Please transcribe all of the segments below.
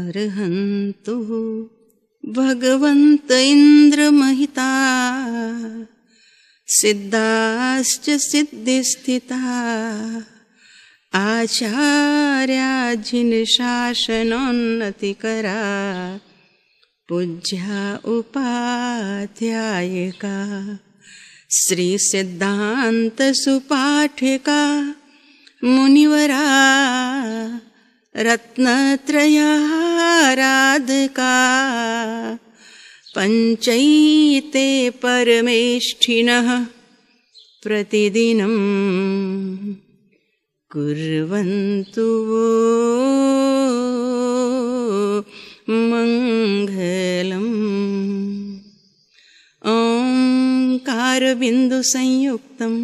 अर्हन्तु भगवन्त इन्द्रमहिता सिद्धाश्च सिद्धिस्थिता आचार्याजिन शासनोन्नतिकरा पूज्या उपाध्यायिका श्री सिद्धांत सुपाठिका मुनिवरा रत्नत्रयाराधका पंचैते परमेष्ठिनः प्रतिदिनं कुर्वन्तु मंगलम्। ओंकारबिन्दु संयुक्तं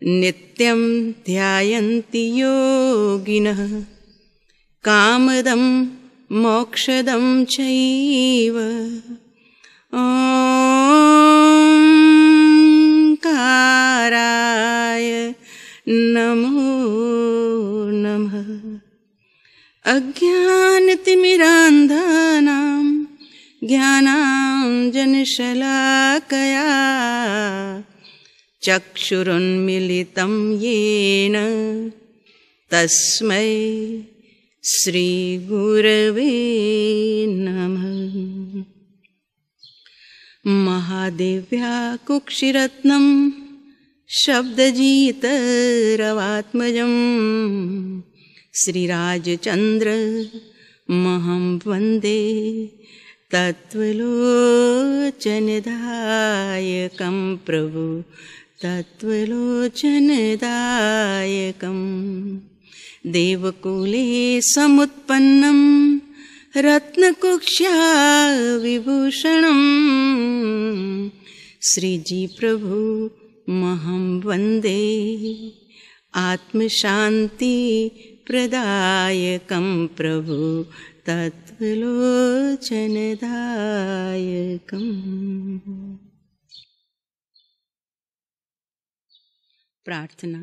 नित्यं ध्यायन्ति योगिनः कामदं मोक्षदं चैव। ओंकाराय नमो नमः। अज्ञानतिमिरान्धानां ज्ञानाञ्जनशलाकया चक्षुरुन्मीलितं येन तस्मै श्रीगुरवे नमः। महादेव्या कुक्षिरत्नं शब्दजीतरवात्मजं श्रीराजचन्द्रमहं वन्दे तत्त्वलोचनदायकं प्रभु तत्त्वलोचनदायकं। देवकुले समुत्पन्नं रत्नकुक्ष्या विभूषणं श्रीजी प्रभु महं वन्दे आत्मशान्ति प्रदायकं प्रभु तत्त्वलोचनदायकम्। प्रार्थना।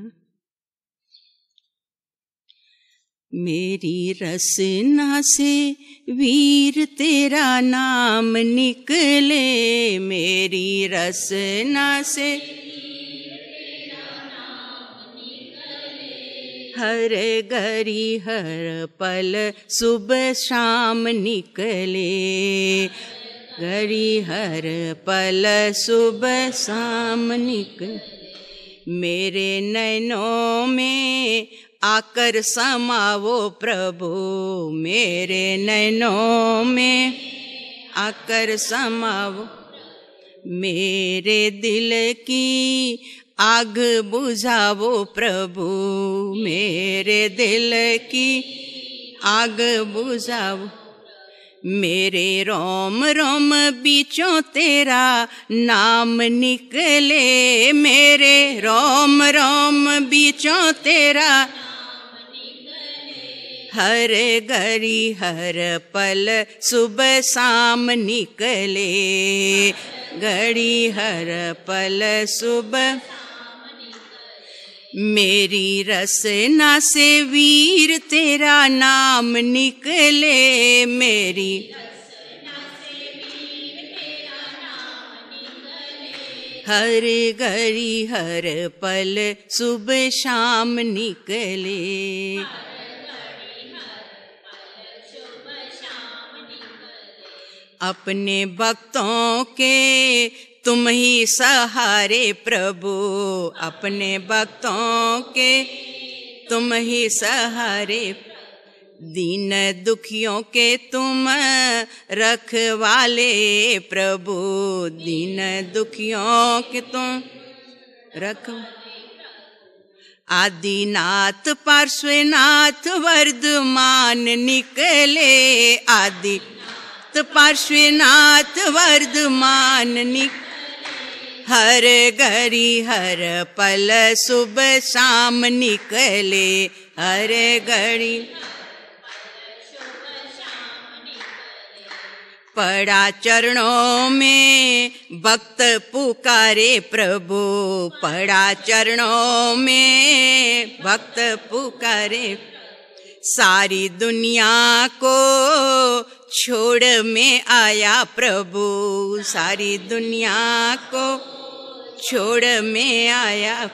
मेरी रसना से वीर तेरा नाम निकले, मेरी रसना से हर घड़ी हर पल सुबह शाम निकले, घड़ी हर पल सुबह शाम निकले। मेरे नैनों में आकर समावो प्रभु, मेरे नैनों में आकर समावो। मेरे दिल की आग बुझावो प्रभु, मेरे दिल की आग बुझावो। मेरे रोम रोम बीचों तेरा नाम निकले, मेरे रोम रोम बीचों तेरा हर घड़ी हर पल सुबह शाम निकले, घड़ी हर पल सुबह। मेरी रसना से वीर तेरा नाम निकले, मेरी हर घड़ी हर पल सुबह शाम निकले। अपने भक्तों के तुम ही सहारे प्रभु, अपने भक्तों के तुम ही सहारे। दीन दुखियों के तुम रखवाले प्रभु, दीन दुखियों के तुम रख। आदिनाथ पार्श्वनाथ वर्धमान निकले, आदिनाथ पार्श्वनाथ वर्धमान निकले। हर घड़ी हर पल सुबह शाम निकले, हर घड़ी पड़ा चरणों में भक्त पुकारे प्रभु, पड़ा चरणों में भक्त पुकारे। सारी दुनिया को छोड़ में आया प्रभु, सारी दुनिया को छोड़ में आया।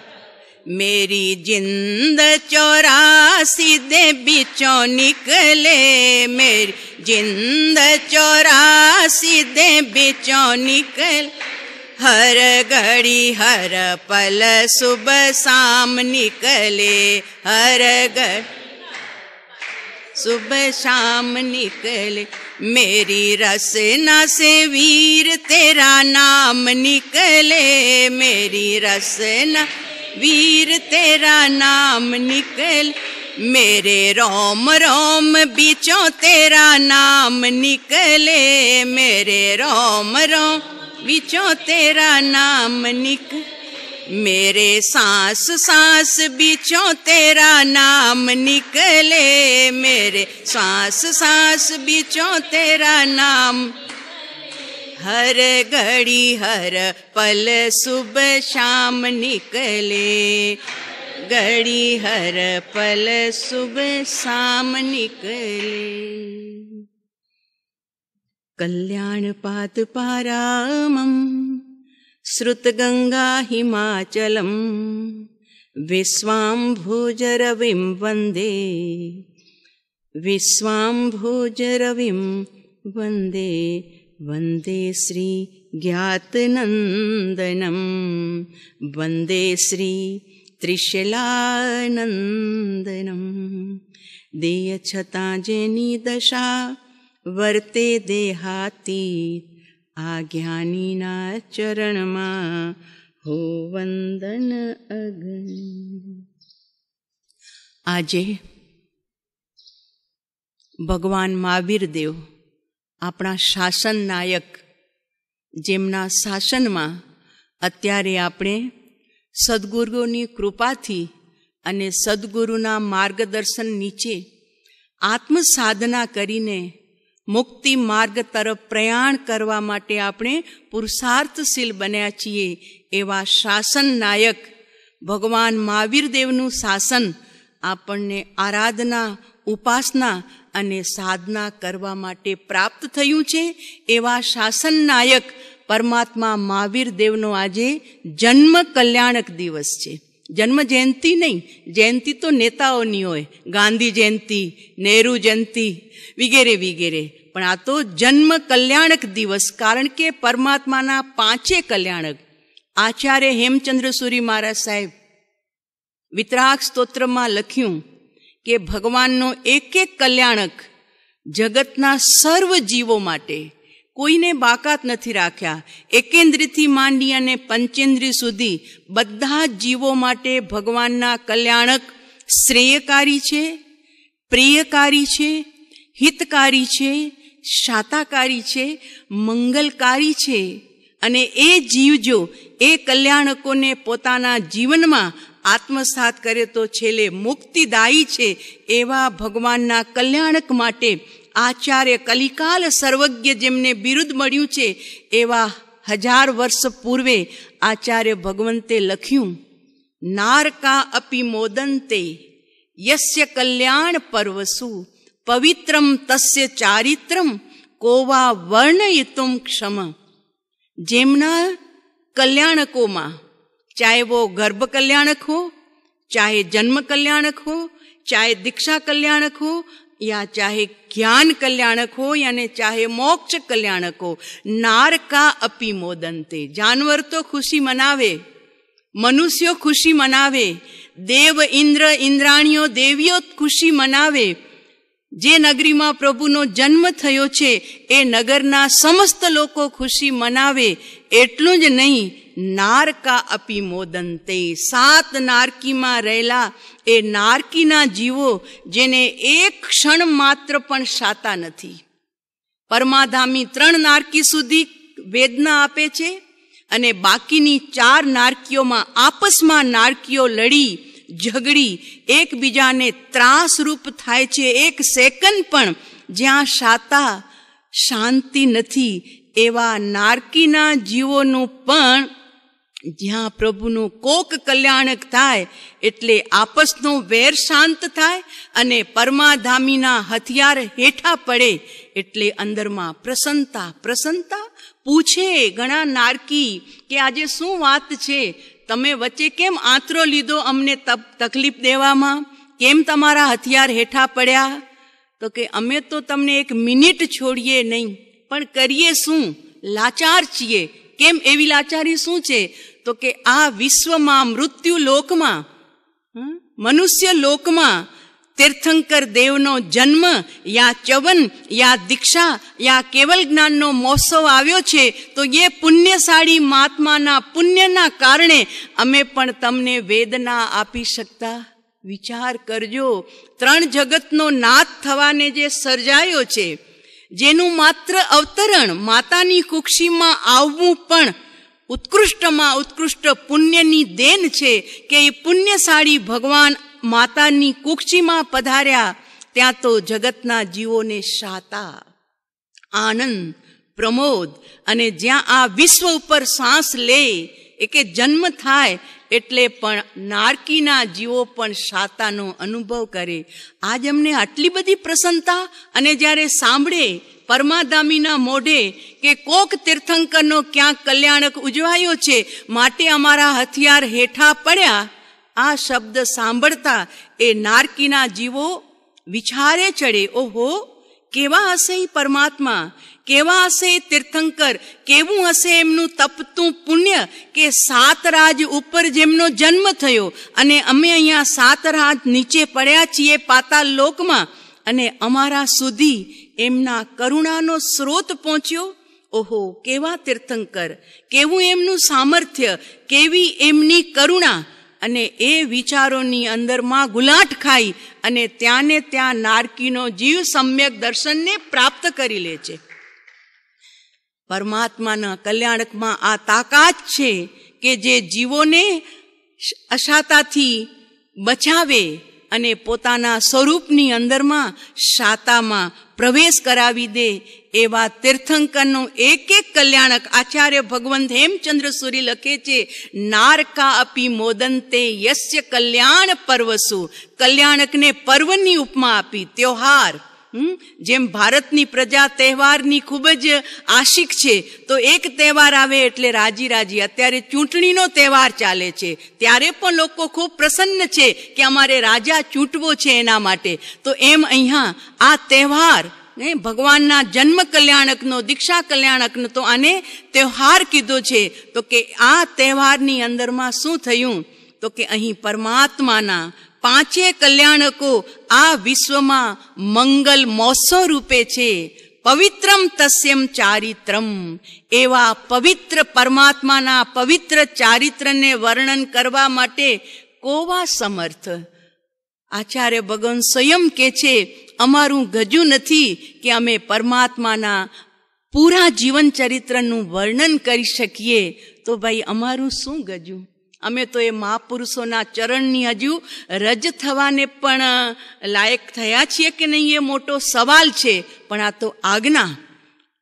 मेरी जिंद 84 दे बिचों निकले, मेरी जिंद 84 दे बिचों निकल। हर घड़ी हर पल सुबह शाम निकले, हर घड़ी सुबह शाम निकले। मेरी रसना से वीर तेरा नाम निकले, मेरी रसना वीर तेरा नाम निकल। मेरे रोम रोम बीचों तेरा नाम निकले, मेरे रोम रोम बीचों तेरा नाम निकल। मेरे सांस सांस बीचों तेरा नाम निकले, मेरे सांस सांस बीचों तेरा नाम। हर घड़ी हर पल सुबह शाम निकले, घड़ी हर पल सुबह शाम निकले। कल्याण पाद पारामं श्रुतगंगा हिमाचलम, विश्वाम्भुजरविं वन्दे, विश्वाम्भुजरविं वन्दे। वन्दे श्री ज्ञातनन्दनं, वन्दे श्री त्रिशलानन्दनं। देय छतां जेनी दशा वर्ते देहातीत, आ ज्ञानीना चरणमां हो वंदन अगन। આજે ભગવાન મહાવીર દેવ આપણા શાસન નાયક, જેમના શાસનમાં અત્યારે આપણે સદગુરુની કૃપાથી અને સદગુરુના માર્ગદર્શન નીચે આત્મસાધના કરીને મુક્તિ માર્ગ તરફ પ્રયાણ કરવા માટે આપણે પુરુષાર્થશીલ બન્યા છીએ. એવા શાસન નાયક ભગવાન મહાવીર દેવનું શાસન આપણને આરાધના, ઉપાસના અને સાધના કરવા માટે પ્રાપ્ત થયું છે. એવા શાસન નાયક પરમાત્મા મહાવીર દેવનો આજે જન્મ કલ્યાણક દિવસ છે. જન્મ જયંતિ નહીં, જયંતિ તો નેતાઓની હોય, ગાંધી જયંતિ, નહેરુ જયંતિ વગેરે વગેરે, પણ આ તો જન્મ કલ્યાણક દિવસ. કારણ કે પરમાત્માના પાંચે કલ્યાણક આચાર્ય હેમચંદ્ર સુરી મહારાજ સાહેબ વિતરાગ સ્તોત્રમાં લખ્યું કે ભગવાનનો એક એક કલ્યાણક જગતના સર્વ જીવો માટે, કોઈને બાકાત નથી રાખ્યા. એકેન્દ્રથી માંડી અને પંચેન્દ્રિય સુધી બધા જ જીવો માટે ભગવાનના કલ્યાણક શ્રેયકારી છે, પ્રિયકારી છે, હિતકારી છે, શાતાકારી છે, મંગલકારી છે. અને એ જીવ જો એ કલ્યાણકોને પોતાના જીવનમાં આત્મસાત કરે તો છેલ્લે મુક્તિદાયી છે. એવા ભગવાનના કલ્યાણક માટે આચાર્ય કલિકાલ સર્વજ્ઞ જેમને બિરુદ મળ્યું છે, એવા 1000 વર્ષ પૂર્વે આચાર્ય ભગવંતે લખ્યું, નારકા અપી મોદંતે યસ્ય કલ્યાણ પર્વસુ પવિત્રમ તસ્ય ચારિત્રમ કોવા વર્ણયિતુમ ક્ષમ. જેમના કલ્યાણકોમાં, ચાહે વો ગર્ભ કલ્યાણક હો, ચાહે જન્મ કલ્યાણક હો, ચાહે દીક્ષા કલ્યાણક હો, યા ચાહે જ્ઞાન કલ્યાણક હો, યાને ચાહે મોક્ષ કલ્યાણક હો, નારકા અપી મોદંતે. જાનવર તો ખુશી મનાવે, મનુષ્યો ખુશી મનાવે, દેવ ઇન્દ્ર ઇન્દ્રાણીઓ દેવીઓ ખુશી મનાવે. જે નગરીમાં પ્રભુનો જન્મ થયો છે એ નગરના સમસ્ત લોકો ખુશી મનાવે. એટલું જ નહીં, નારકા અપી મોદંતે, 7 નારકીમાં રહેલા એ નારકીના જીવો જેને એક ક્ષણ માત્ર પણ શાતા નથી. પરમાધામી 3 નારકી સુધી વેદના આપે છે અને બાકીની 4 નારકીઓમાં આપસમાં નારકીઓ લડી ઝઘડી એકબીજાને ત્રાસરૂપ થાય છે. એક સેકન્ડ પણ જ્યાં શાતા શાંતિ નથી. એવા નારકીના જીવોનું પણ જ્યાં પ્રભુનું કોક કલ્યાણક થાય એટલે આપસનો વેર શાંત થાય અને પરમાધામીના હથિયાર હેઠા પડે એટલે અંદરમાં પ્રસન્નતા પ્રસન્નતા. પૂછે ઘણા નારકી કે આજે શું વાત છે, તમે વચ્ચે કેમ આંતરો લીધો અમને તકલીફ દેવામાં, કેમ તમારા હથિયાર હેઠા પડ્યા? તો કે અમે તો તમને એક મિનિટ છોડીએ નહીં, પણ કરીએ શું, લાચાર છીએ. કેમ એવી લાચારી શું છે? તો કે આ વિશ્વમાં મૃત્યુ લોકમાં મનુષ્ય લોકમાં તીર્થંકર દેવનો જન્મ યા ચવન યા દીક્ષા યા કેવલ જ્ઞાનનો મહોત્સવ આવ્યો છે. તો એ પુણ્યશાળી મહાત્માના પુણ્યના કારણે અમે પણ તમને વેદના આપી શકતા. વિચાર કરજો, 3 જગતનો નાથ થવાને જે સર્જાયો છે, જેનું માત્ર અવતરણ માતાની કુક્ષીમાં આવવું પણ ઉત્કૃષ્ટમાં ઉત્કૃષ્ટ પુણ્યની દેન છે કે એ પુણ્યશાળી ભગવાન માતાની કુક્ષીમાં પધાર્યા. ત્યાં તો જગતના જીવોને શાતા, આનંદ, પ્રમોદ અને જ્યાં આ વિશ્વ ઉપર શ્વાસ લે એ કે જન્મ થાય એટલે પણ નારકીના જીવો પણ શાતાનો અનુભવ કરે. આજ અમને આટલી બધી પ્રસન્નતા, અને જ્યારે સાંભળે પરમાધામીના મોઢે કે કોક તીર્થંકરનો ક્યાંક કલ્યાણક ઉજવાયો છે માટે અમારા હથિયાર હેઠા પડ્યા, આ શબ્દ સાંભળતા એ નારકીના જીવો વિચારે ચડે, ઓહો કેવા હશે એ પરમાત્મા, કેવા હશે એ તીર્થંકર, કેવું હશે એમનું તપતું પુણ્ય કે 7 રાજ ઉપર જેમનો જન્મ થયો અને અમે અહીંયા 7 રાજ નીચે પડ્યા છીએ પાતાળ લોકમાં, અને અમારા સુધી એમના કરુણાનો સ્રોત પહોંચ્યો. ઓહો કેવા તીર્થંકર, કેવું એમનું સામર્થ્ય, કેવી એમની કરુણા. અને એ વિચારોની અંદરમાં ગુલાટ ખાઈ અને ત્યાં ને ત્યાં નારકીનો જીવ સમ્યક દર્શનને પ્રાપ્ત કરી લે છે. પરમાત્માના કલ્યાણકમાં આ તાકાત છે કે જે જીવોને અશાતાથી બચાવે અને પોતાના સ્વરૂપની અંદરમાં શાતામાં પ્રવેશ કરાવી દે. એવા તીર્થંકરનું એક કલ્યાણક આચાર્ય ભગવંત હેમચંદ્ર સુરી લખે છે, નારકા અપી મોદંતે યસ્ય કલ્યાણ પર્વસુ. કલ્યાણકને પર્વની ઉપમા આપી, ત્યોહાર. જેમ ભારતની પ્રજા તહેવારની ખૂબ જ આશિક છે, તો એક તહેવાર આવે એટલે રાજી રાજી. અત્યારે ચૂંટણીનો તહેવાર ચાલે છે, ત્યારે પણ લોકો ખૂબ પ્રસન્ન છે કે અમારે રાજા ચૂંટવો છે એના માટે. તો એમ અહીંયા આ તહેવાર ભગવાનના જન્મ કલ્યાણકનો, દીક્ષા કલ્યાણકનો, તો આને તહેવાર કીધો છે. તો કે આ તહેવારની અંદરમાં શું થયું? તો કે અહીં પરમાત્માના 5 કલ્યાણકો આ વિશ્વમાં મંગલ મહોત્સવ રૂપે છે. પવિત્રમ તસ્યમ ચારિત્રમ. એવા પવિત્ર પરમાત્માના પવિત્ર ચારિત્રને વર્ણન કરવા માટે કોવા સમર્થ? આચાર્ય ભગવાન સ્વયં કે છે, અમારું ગજું નથી કે અમે પરમાત્માના પૂરા જીવન ચરિત્રનું વર્ણન કરી શકીએ. તો ભાઈ અમારું શું ગજું? અમે તો એ મહાપુરુષોના ચરણની હજુ રજ થવાને પણ લાયક થયા છીએ કે નહીં, એ મોટો સવાલ છે. પણ આ તો આજ્ઞા,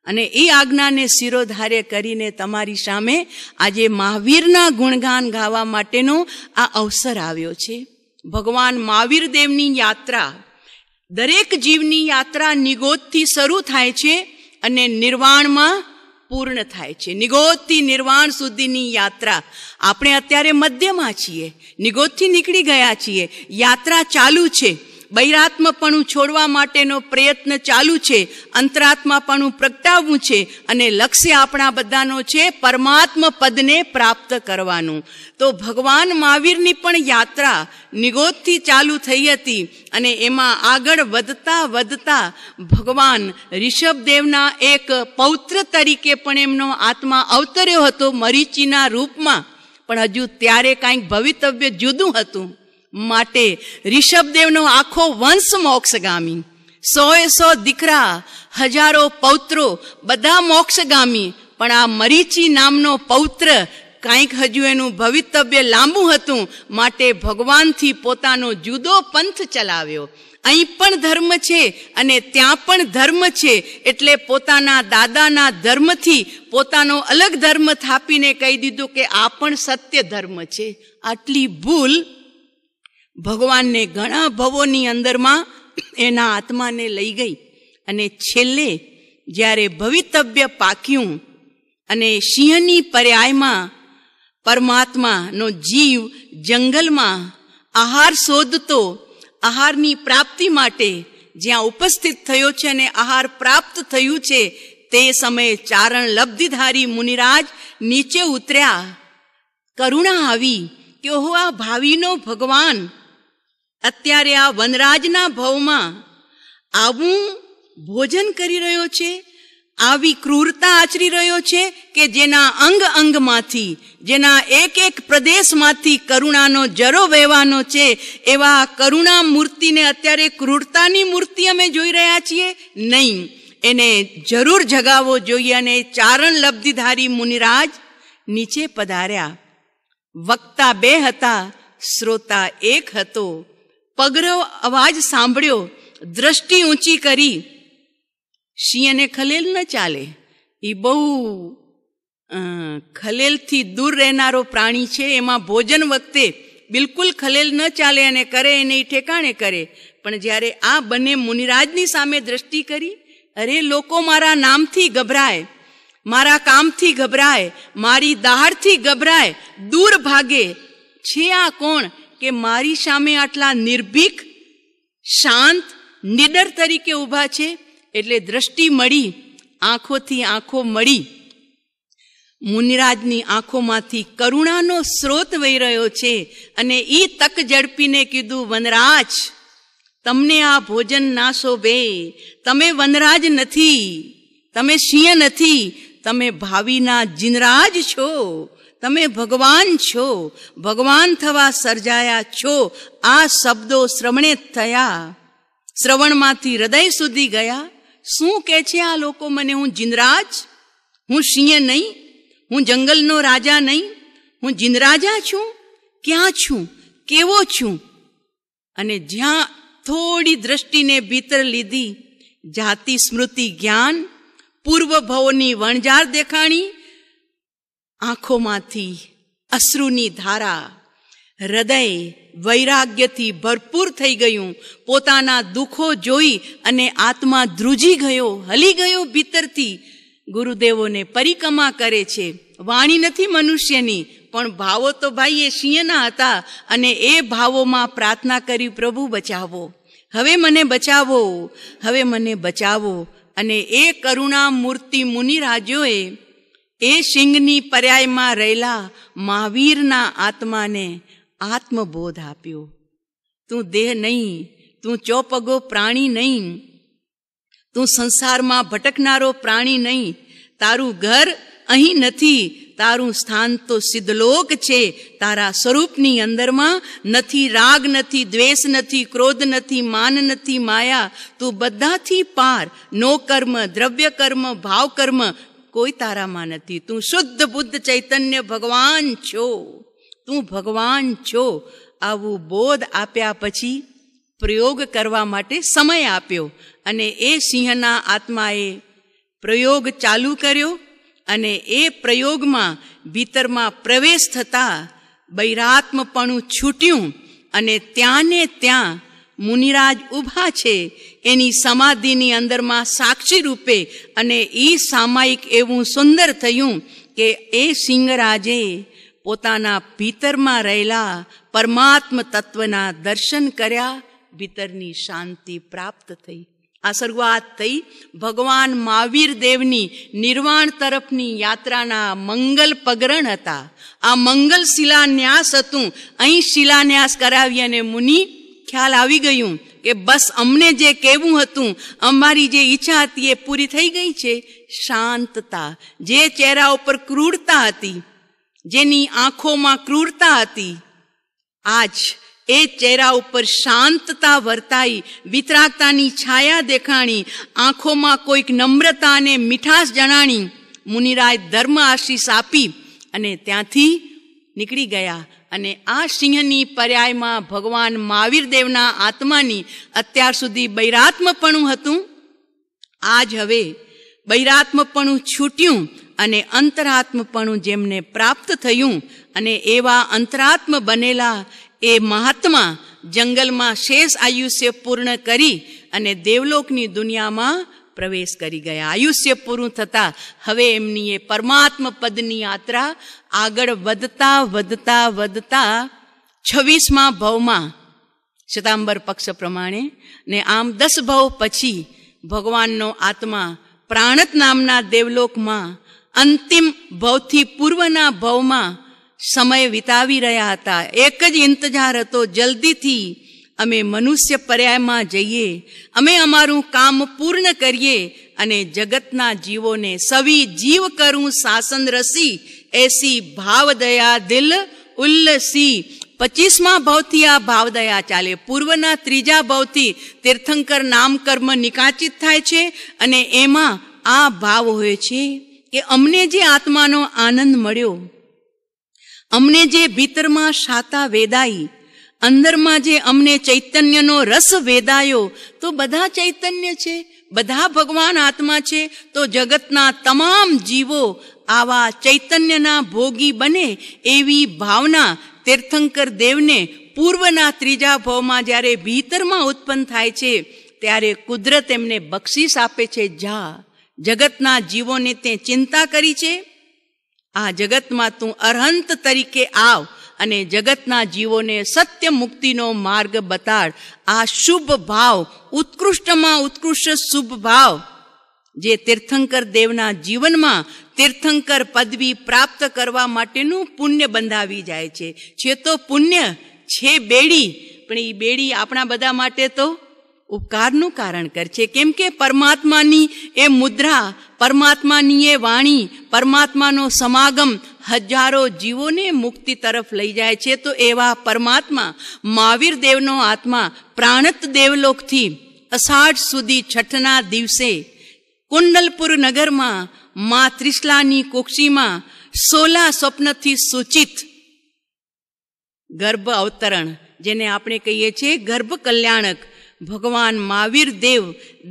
અને એ આજ્ઞાને શિરોધાર્ય કરીને તમારી સામે આજે મહાવીરના ગુણગાન ગાવા માટેનો આ અવસર આવ્યો છે. ભગવાન મહાવીર દેવની યાત્રા, દરેક જીવની યાત્રા નિગોદથી શરૂ થાય છે અને નિર્વાણમાં પૂર્ણ થાય છે. નિગોદથી નિર્વાણ સુધીની યાત્રા. આપણે અત્યારે મધ્યમાં છીએ, નિગોદથી નીકળી ગયા છીએ, યાત્રા ચાલુ છે. બૈરાત્મપણું છોડવા માટેનો પ્રયત્ન ચાલુ છે, અંતરાત્માપણું પ્રગટાવવું છે, અને લક્ષ્ય આપણા બધાનો છે પરમાત્મ પદને પ્રાપ્ત કરવાનું. તો ભગવાન મહાવીરની પણ યાત્રા નિગોદથી ચાલુ થઈ હતી, અને એમાં આગળ વધતા વધતા ભગવાન ઋષભદેવના એક પૌત્ર તરીકે પણ એમનો આત્મા અવતર્યો હતો મરીચીના રૂપમાં. પણ હજુ ત્યારે કાંઈક ભવિતવ્ય જુદું હતું. માટે ઋષભદેવનો આખો વંશ મોક્ષગામી, 100 દીકરા, હજારો પૌત્રો, બધા મોક્ષગામી. પણ આ મરીચી નામનો પૌત્ર કાંઈક હજુ એનું ભવિતવ્ય લાંબુ હતું, માટે ભગવાનથી પોતાનો જુદો પંથ ચલાવ્યો. અહીં પણ ધર્મ છે અને ત્યાં પણ ધર્મ છે, એટલે પોતાના દાદાના ધર્મથી પોતાનો અલગ ધર્મ થાપીને કહી દીધું કે આ પણ સત્ય ધર્મ છે. આટલી ભૂલ ભગવાનને ઘણા ભવોની અંદરમાં એના આત્માને લઈ ગઈ. અને છેલ્લે જ્યારે ભવિતવ્ય પાક્યું અને સિંહની પર્યાયમાં પરમાત્માનો જીવ જંગલમાં આહાર શોધતો, આહારની પ્રાપ્તિ માટે જ્યાં ઉપસ્થિત થયો છે અને આહાર પ્રાપ્ત થયું છે, તે સમયે ચારણ લબ્ધિધારી મુનિરાજ નીચે ઉતર્યા. કરુણા આવી કે ઓહો, આ ભાવિનો ભગવાન અત્યારે આ વનરાજના ભવમાં આવું ભોજન કરી રહ્યો છે, આવી ક્રૂરતા આચરી રહ્યો છે કે જેના અંગ અંગમાંથી, જેના એક એક પ્રદેશમાંથી કરુણાનો જરો વહેવાનો છે. એવા કરુણા મૂર્તિને અત્યારે ક્રૂરતાની મૂર્તિ અમે જોઈ રહ્યા છીએ? નહીં, એને જરૂર જગાવવો જોઈએ. અને ચારણ લબ્ધિધારી મુનિરાજ નીચે પધાર્યા. વક્તા બે હતા, શ્રોતા એક હતો. પગરવ અવાજ સાંભળ્યો, દ્રષ્ટિ ઊંચી કરી. સિંહને ખલેલ ન ચાલે, એ બહુ ખલેલથી દૂર રહેનારો પ્રાણી છે. એમાં ભોજન વખતે બિલકુલ ખલેલ ન ચાલે અને કરે એને ઠેકાણે કરે. પણ જ્યારે આ બંને મુનિરાજની સામે દ્રષ્ટિ કરી, અરે લોકો મારા નામથી ગભરાય, મારા કામથી ગભરાય, મારી દહાડથી ગભરાય, દૂર ભાગે. છે આ કોણ કે મારી સામે આટલા નિર્ભીક, શાંત, નિડર તરીકે ઊભા છે? એટલે દ્રષ્ટિ મળી, આંખોથી આંખો મળી. મુનિરાજની આંખોમાંથી કરુણાનો સ્રોત વહી રહ્યો છે. અને એ તક ઝડપીને કીધું, વનરાજ, તમને આ ભોજન ના શોભે. તમે વનરાજ નથી, તમે સિંહ નથી, તમે ભાવિના જીનરાજ છો, તમે ભગવાન છો, ભગવાન થવા સર્જાયા છો. આ શબ્દો શ્રવણે થયા, શ્રવણમાંથી હૃદય સુધી ગયા. શું કહે છે આ લોકો મને? હું જીનરાજ? હું સિંહ નહીં, હું જંગલનો રાજા નહીં, હું જીનરાજા છું? ક્યાં છું? કેવો છું? અને જ્યાં થોડી દ્રષ્ટિને ભીતર લીધી, જાતિ સ્મૃતિ જ્ઞાન, પૂર્વ ભવોની વણઝાર દેખાણી. આંખોમાંથી અશ્રુની ધારા, હૃદય વૈરાગ્યથી ભરપૂર થઈ ગયું. પોતાના દુઃખો જોઈ અને આત્મા ધ્રુજી ગયો, હલી ગયો ભીતરથી. ગુરુદેવોને પરિક્રમા કરે છે. વાણી નથી મનુષ્યની, પણ ભાવો તો ભાઈ એ સિંહના હતા. અને એ ભાવોમાં પ્રાર્થના કરી, પ્રભુ બચાવો, હવે મને બચાવો, હવે મને બચાવો. અને એ કરુણા મૂર્તિ મુનિરાજોએ એ સિંહની પર્યાયમાં રહેલા મહાવીરના આત્માને આત્મબોધ આપ્યો. તું દેહ નહીં, તું ચોપગો પ્રાણી નહીં, તું સંસારમાં ભટકનારો પ્રાણી નહીં. તારું ઘર અહીં નથી, તારું સ્થાન તો સિદ્ધલોક છે. તારા સ્વરૂપની અંદરમાં નથી રાગ, નથી દ્વેષ, નથી ક્રોધ, નથી માન, નથી માયા. તું બધાથી પાર. નો કર્મ, દ્રવ્ય કર્મ, ભાવ કર્મ કોઈ તારામાં નથી. તું શુદ્ધ બુદ્ધ ચૈતન્ય ભગવાન છો, તું ભગવાન છો. આવું બોધ આપ્યા પછી પ્રયોગ કરવા માટે સમય આપ્યો. અને એ સિંહના આત્માએ પ્રયોગ ચાલુ કર્યો. અને એ પ્રયોગમાં ભીતરમાં પ્રવેશ થતાં બૈરાત્મપણું છૂટ્યું. અને ત્યાં ને ત્યાં મુનિરાજ ઊભા છે એની સમાધિની અંદરમાં સાક્ષી રૂપે. અને એ સામાયિક એવું સુંદર થયું કે એ સિંહરાજે પોતાના ભીતરમાં રહેલા પરમાત્મ તત્વના દર્શન કર્યા. ભીતરની શાંતિ પ્રાપ્ત થઈ. આ શરૂઆત થઈ ભગવાન મહાવીર દેવની નિર્વાણ તરફની યાત્રાના મંગલ પગરણ હતા. આ મંગલ શિલાન્યાસ હતું. અહીં શિલાન્યાસ કરાવી અને મુનિ ખ્યાલ આવી ગયું કે બસ અમને જે કહેવું હતું, અમારી જે ઈચ્છા હતી એ પૂરી થઈ ગઈ છે. શાંતતા, જે ચહેરા ઉપર ક્રૂરતા હતી, જેની આંખોમાં ક્રૂરતા હતી, આજ એ ચહેરા ઉપર શાંતતા વર્તાઈ, વિતરાગતાની છાયા દેખાણી, આંખોમાં કોઈક નમ્રતા અને મીઠાશ જણાણી. મુનિરાજ ધર્મ આશીષ આપી અને ત્યાંથી નીકળી ગયા. અને આ સિંહની પર્યાયમાં ભગવાન મહાવીર દેવના આત્માની અત્યાર સુધી બૈરાત્મપણું હતું. આજ હવે બૈરાત્મપણું છૂટ્યું અને અંતરાત્મપણું જેમને પ્રાપ્ત થયું અને એવા અંતરાત્મ બનેલા એ મહાત્મા જંગલમાં શેષ આયુષ્ય પૂર્ણ કરી અને દેવલોકની દુનિયામાં પ્રવેશ કરી ગયા. આયુષ્ય પૂરું થતાં હવે એમની એ પરમાત્મ પદની યાત્રા આગળ વધતા વધતા વધતા 26મા ભવમાં શતાંબર પક્ષ પ્રમાણે ને આમ 10 ભવ પછી ભગવાનનો આત્મા પ્રાણત નામના દેવલોકમાં અંતિમ ભવથી પૂર્વના ભવમાં સમય વિતાવી રહ્યા હતા. એક જ ઇંતજાર હતો, જલ્દીથી અમે મનુષ્ય પર્યાયમાં જઈએ, અમે અમારું કામ પૂર્ણ કરીએ અને જગતના જીવોને સવી જીવ કરું શાસન રસી એસી ભાવ દયા દિલ ઉલ્લસી. 25મા ભવથી આ ભાવદયા ચાલે. પૂર્વના 3જા ભવથી તીર્થંકર નામ કર્મ નિકાચિત થાય છે અને એમાં આ ભાવ હોય છે કે અમને જે આત્માનો આનંદ મળ્યો, અમને જે ભીતરમાં શાતા વેદાઈ, અંદરમાં જે અમને ચૈતન્યનો રસ વેદાયો, તો બધા ચૈતન્ય છે, બધા ભગવાન આત્મા છે, તો જગતના તમામ જીવો આવા ચૈતન્યના ભોગી બને એવી ભાવના તીર્થંકર દેવને પૂર્વના 3જા ભવમાં જ્યારે ભીતરમાં ઉત્પન્ન થાય છે ત્યારે કુદરત એમને બક્ષિસ આપે છે. જા, જગતના જીવોને તે ચિંતા કરી છે, આ જગતમાં તું અરહંત તરીકે આવ અને જગતના જીવોને સત્ય મુક્તિનો માર્ગ બતાડ. આ શુભ ભાવ, ઉત્કૃષ્ટમાં ઉત્કૃષ્ટ શુભ ભાવ જે તીર્થંકર દેવના જીવનમાં તીર્થંકર પદવી પ્રાપ્ત કરવા માટેનું પુણ્ય બંધાવી જાય છે. તો પુણ્ય છે બેડી, પણ એ બેડી આપણા બધા માટે તો ઉપકારનું કારણ કર છે. કેમ કે પરમાત્માની એ મુદ્રા, પરમાત્માની એ વાણી, પરમાત્માનો સમાગમ હજારો જીવોને મુક્તિ તરફ લઈ જાય છે. તો એવા પરમાત્મા મહાવીર દેવનો આત્મા પ્રાણત દેવલોકથી અષાઢ સુધી 6ના દિવસે કુંડલપુર નગરમાં મા ત્રિશલાની કુક્ષીમાં 16 સ્વપ્નથી સૂચિત ગર્ભ અવતરણ, જેને આપણે કહીએ છીએ ગર્ભ કલ્યાણક, ભગવાન મહાવીર દેવ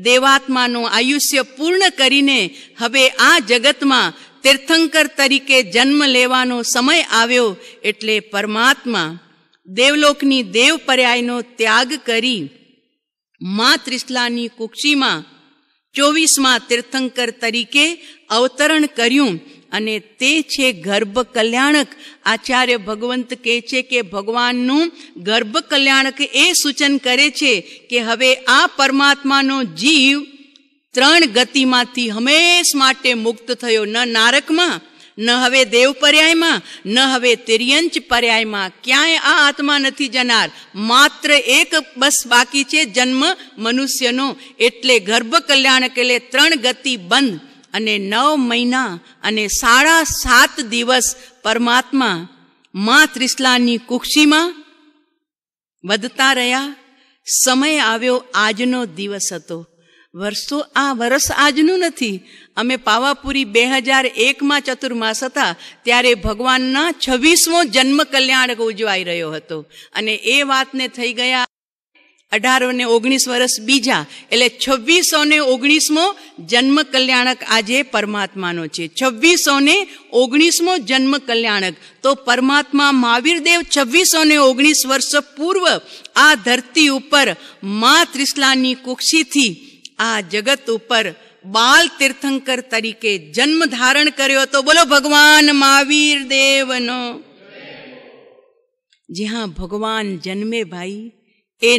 દેવાત્માનું આયુષ્ય પૂર્ણ કરીને હવે આ જગતમાં તીર્થંકર તરીકે જન્મ લેવાનો સમય આવ્યો. એટલે પરમાત્મા દેવલોકની દેવ પર્યાયનો ત્યાગ કરી મા ત્રિશલાની કુક્ષીમાં 24મા તીર્થંકર તરીકે અવતરણ કર્યું અને તે છે ગર્ભ કલ્યાણક. આચાર્ય ભગવંત કહે છે કે ભગવાનનું ગર્ભ કલ્યાણક એ સૂચન કરે છે કે હવે આ પરમાત્માનો જીવ 3 ગતિમાંથી હંમેશ માટે મુક્ત થયો. ન નારકમાં, ન હવે દેવ પર્યાયમાં, ન હવે તિર્યંચ પર્યાયમાં, ક્યાંય આ આત્મા નથી જનાર. માત્ર એક બસ બાકી છે, જન્મ મનુષ્યનો. એટલે ગર્ભ કલ્યાણક એટલે 3 ગતિ બંધ અને 9 મહિના અને 7.5 દિવસ પરમાત્મા મા ત્રિશલાની કુક્ષીમાં વધતા રહ્યા. સમય આવ્યો, આજનો દિવસ હતો. આ વર્ષ આજનું નથી. અમે પાવાપુરી 2001માં ચતુર્માસ હતા ત્યારે ભગવાનના 26મો જન્મ કલ્યાણક ઉજવાઈ રહ્યો હતો અને એ વાતને થઈ ગયા 18 અને 19 વર્ષ બીજા, એટલે 2619મો જન્મ કલ્યાણક આજે પરમાત્માનો છે. 2619મો જન્મ કલ્યાણક. તો પરમાત્મા મહાવીર દેવ 2619 વર્ષ પૂર્વ આ ધરતી ઉપર મા ત્રિશલાની કુક્ષીથી આ જગત ઉપર બાલ તીર્થંકર તરીકે જન્મ ધારણ કર્યો હતો. બોલો ભગવાન મહાવીર દેવનો. જ્યાં ભગવાન જન્મે ભાઈ, એ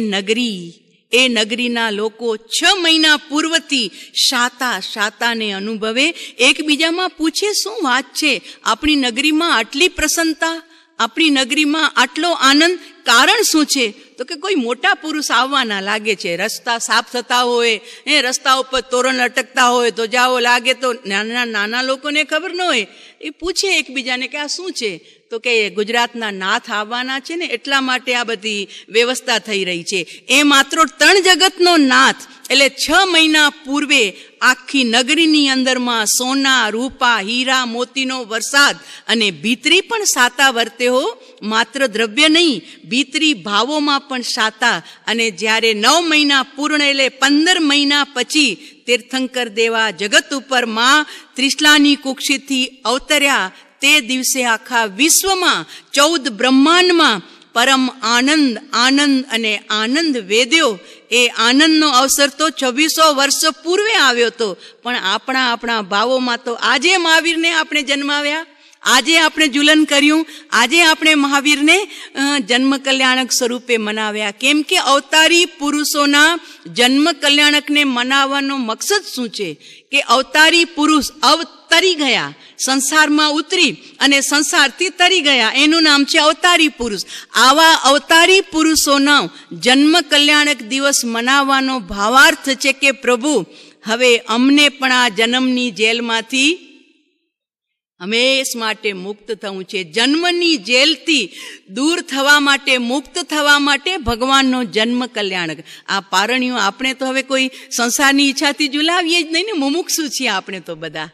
નગરીના લોકો 6 મહિના પૂર્વથી શાતાને અનુભવે, એકબીજામાં પૂછે શું વાત છે, આપણી નગરીમાં આટલી પ્રસન્નતા, આપણી નગરીમાં આટલો આનંદ, કારણ શું છે? તો કે કોઈ મોટા પુરુષ આવવાના લાગે છે. રસ્તા સાફ થતા હોય, રસ્તા ઉપર તોરણ લટકતા હોય, ધ્વજાઓ લાગે તો નાના લોકોને ખબર ન હોય. એ પૂછે એકબીજાને કે આ શું છે, તો કે ગુજરાતના નાથ આવવાના છે ને એટલા માટે આ બધી વ્યવસ્થા થઈ રહી છે. એ માત્ર 3 જગતનો નાથ, એટલે 6 મહિના પૂર્વે આખી નગરીની અંદરમાં સોના રૂપા હીરા મોતીનો વરસાદ, અને ભીતરી પણ સાતા વર્તે હો, માત્ર દ્રવ્ય નહીં ભીતરી ભાવોમાં પણ સાતા. અને જ્યારે 9 મહિના પૂર્ણ એટલે 15 મહિના પછી તીર્થંકર દેવા જગત ઉપર માં ત્રિશલાની કુક્ષિથી અવતર્યા. તે દિવસે આખા વિશ્વમાં 14 બ્રહ્માંડમાં પરમ આનંદ આનંદ અને આનંદ વેદ્યો. એ આનંદનો અવસર તો 2600 વર્ષ પૂર્વે આવ્યો હતો, પણ આપણા ભાવોમાં તો આજે મહાવીરને આપણે જન્માવ્યા, આજે આપણે જુલન કર્યું, આજે આપણે મહાવીરને જન્મ કલ્યાણક સ્વરૂપે મનાવ્યા. કેમ કે અવતારી પુરુષોના જન્મ કલ્યાણકને મનાવવાનો મકસદ શું છે કે અવતારી પુરુષ અવતરી ગયા, સંસારમાં ઉતરી અને સંસારથી તરી ગયા, એનું નામ છે અવતારી પુરુષ. આવા અવતારી પુરુષોનો જન્મ કલ્યાણક દિવસ મનાવવાનો ભાવાર્થ છે કે પ્રભુ હવે અમને પણ આ જન્મની જેલમાંથી હંમેશ માટે મુક્ત થવું છે. જન્મની જેલથી દૂર થવા માટે, મુક્ત થવા માટે ભગવાનનો જન્મ કલ્યાણક. આ પારણીઓ આપણે તો હવે કોઈ સંસારની ઈચ્છાથી ઝુલાવીએ જ નહીં ને, મુમુક્ષુ છીએ આપણે તો બધા.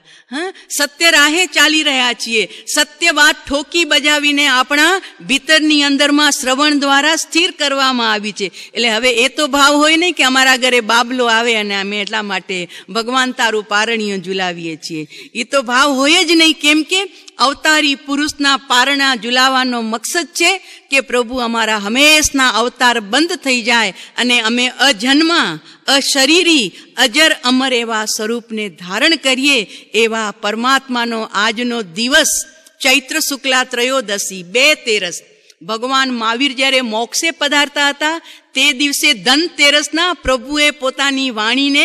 સત્ય રાહે ચાલી રહ્યા છીએ, સત્ય વાત ઠોકી બજાવીને આપણા ભીતરની અંદરમાં શ્રવણ દ્વારા સ્થિર કરવામાં આવી છે. એટલે હવે એ તો ભાવ હોય નહીં કે અમારા ઘરે બાબલો આવે અને અમે એટલા માટે ભગવાન તારું પારણીઓ ઝુલાવીએ છીએ. એ તો ભાવ હોય જ નહીં. કેમ કે અવતારી પુરુષના પારણા ઝુલાવવાનો મકસદ છે કે પ્રભુ અમારા હંમેશના અવતાર બંધ થઈ જાય અને અમે અજન્મા અશરીરી અજર અમર એવા સ્વરૂપને ધારણ કરીએ. એવા પરમાત્માનો આજનો દિવસ ચૈત્ર શુક્લા ત્રયોદશી 2 ભગવાન મહાવીર જ્યારે મોક્ષે પધારતા હતા તે દિવસે ધનતેરસના પ્રભુએ પોતાની વાણીને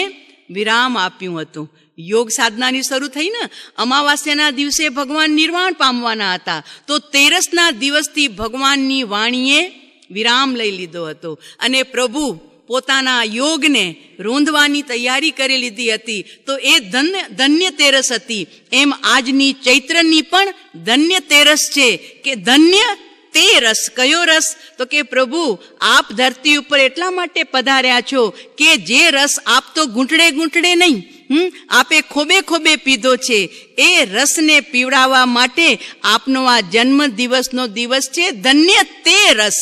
વિરામ આપ્યું હતું. યોગ સાધનાની શરૂ થઈ ને, અમાવાસ્યાના દિવસે ભગવાન નિર્વાણ પામવાના હતા, તો 13ના દિવસથી ભગવાનની વાણીએ વિરામ લઈ લીધો હતો અને પ્રભુ પોતાના યોગને રોંધવાની તૈયારી કરી લીધી હતી. તો એ ધન્ય તેરસ હતી. એમ આજની ચૈત્રની પણ ધન્ય તેરસ છે કે ધન્ય તે રસ. કયો રસ? તો કે પ્રભુ આપ ધરતી ઉપર એટલા માટે પધાર્યા છો કે જે રસ આપ તો ઘૂંટડે ઘૂંટડે નહીં, આપે ખોબે ખોબે પીધો છે, એ રસને પીવડાવવા માટે આપનો આ જન્મ દિવસનો દિવસ છે ધન્ય તે રસ.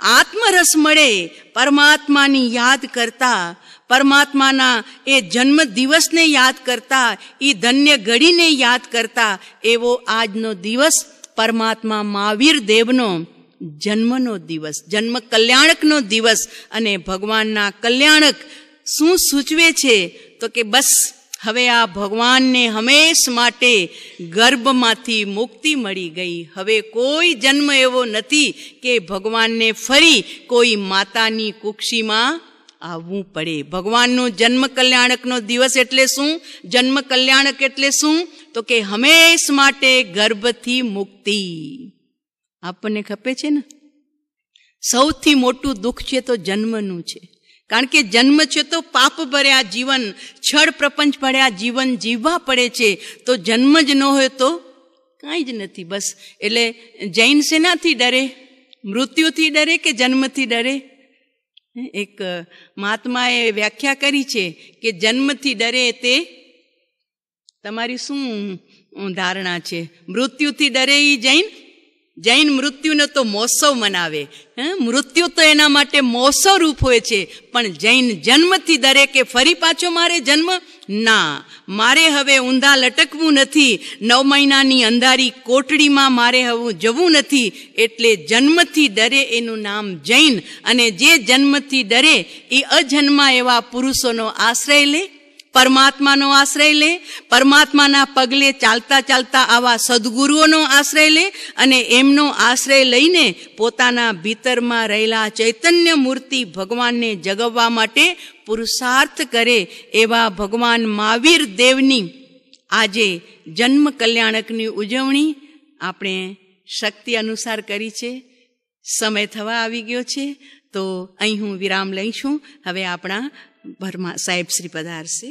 આત્મરસ મળે પરમાત્માની યાદ કરતા, પરમાત્માના એ જન્મ દિવસને યાદ કરતા, એ ધન્ય ઘડીને યાદ કરતા એવો આજનો દિવસ પરમાત્મા મહાવીર દેવનો જન્મનો દિવસ, જન્મ કલ્યાણકનો દિવસ. અને ભગવાનના કલ્યાણક શું સૂચવે છે? તો કે બસ હવે આ ભગવાનને હંમેશ માટે ગર્ભમાંથી મુક્તિ મળી ગઈ. હવે કોઈ જન્મ એવો નથી કે ભગવાનને ફરી કોઈ માતાની કુક્ષીમાં આવવું પડે. ભગવાનનો જન્મ કલ્યાણકનો દિવસ એટલે શું? જન્મ કલ્યાણક એટલે શું? તો કે હંમેશ માટે ગર્ભથી મુક્તિ. આપણને ખપે છે ને, સૌથી મોટું દુઃખ છે તો જન્મનું છે. કારણ કે જન્મ છે તો પાપ ભર્યા જીવન, છળ પ્રપંચ ભર્યા જીવન જીવવા પડે છે. તો જન્મ જ ન હોય તો કાંઈ જ નથી. બસ એટલે જૈન શેનાથી ડરે? મૃત્યુથી ડરે કે જન્મથી ડરે? એક મહાત્માએ વ્યાખ્યા કરી છે કે જન્મથી ડરે તે તમારી શું ધારણા છે? મૃત્યુથી ડરે એ જૈન મૃત્યુનો તો મહોત્સવ મનાવે. મૃત્યુ તો એના માટે મહોત્સવ રૂપ હોય છે, પણ જૈન જન્મથી ડરે કે ફરી પાછો મારે જન્મ ના, મારે હવે ઊંધા લટકવું નથી, 9 મહિનાની અંધારી કોટડીમાં મારે હવે જવું નથી. એટલે જન્મથી ડરે એનું નામ જૈન. અને જે જન્મથી ડરે એ અજન્મા એવા પુરુષોનો આશ્રય લે, પરમાત્માનો આશ્રય લે, પરમાત્માના પગલે ચાલતા ચાલતા આવા સદગુરુઓનો આશ્રય લે અને એમનો આશ્રય લઈને પોતાના ભીતરમાં રહેલા ચૈતન્ય મૂર્તિ ભગવાનને જગવવા માટે પુરુષાર્થ કરે. એવા ભગવાન મહાવીર દેવની આજે જન્મ કલ્યાણકની ઉજવણી આપણે શક્તિ અનુસાર કરી છે. સમય થવા આવી ગયો છે, તો અહીં હું વિરામ લઈ છું. હવે આપણા ભરમા સાહેબ શ્રી પધારશે.